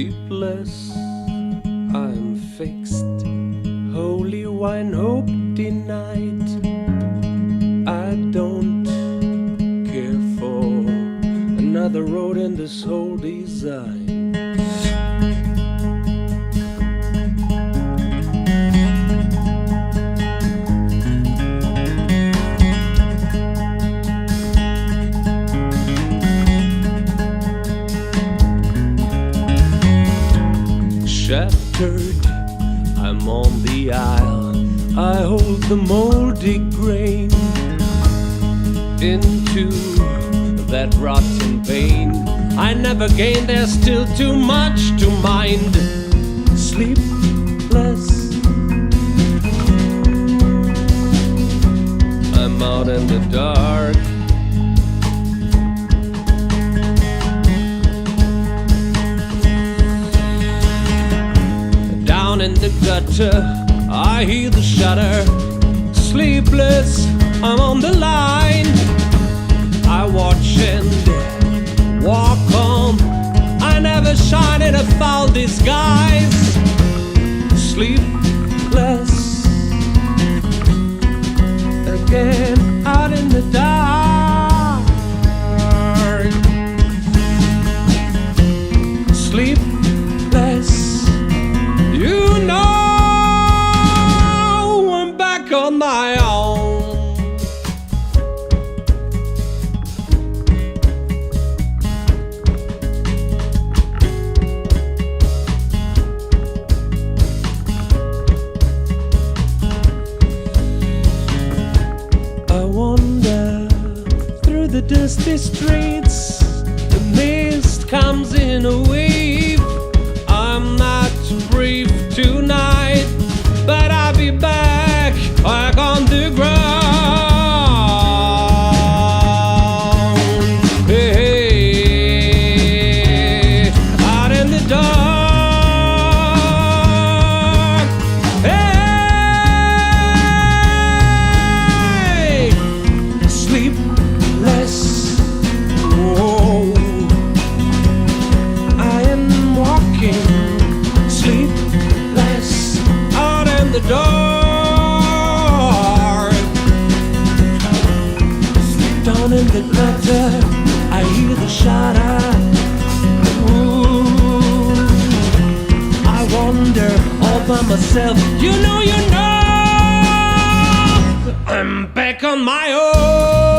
Sleepless, I'm fixed. Holy wine, hope denied. I don't care for another road in this whole design. Shattered, I'm on the aisle. I hold the moldy grain into that rotten vein. I never gain, there's still too much to mind. Sleepless, I'm out in the dark. In the gutter, I hear the shudder. Sleepless, I'm on the line. I watch and walk on. I never shine in a foul disguise. Sleepless, again out in the dark. Sleepless, you know I'm back on my own. I wander through the dusty streets. The mist comes in a wave. I'm not brief tonight, but I'll be back on the ground. Hey, out in the dark. Hey, sleepless. Oh, I am walking. Sleepless out in the dark. Sleep down in the gutter, I hear the shudder. Ooh, I wander all by myself. You know, I'm back on my own.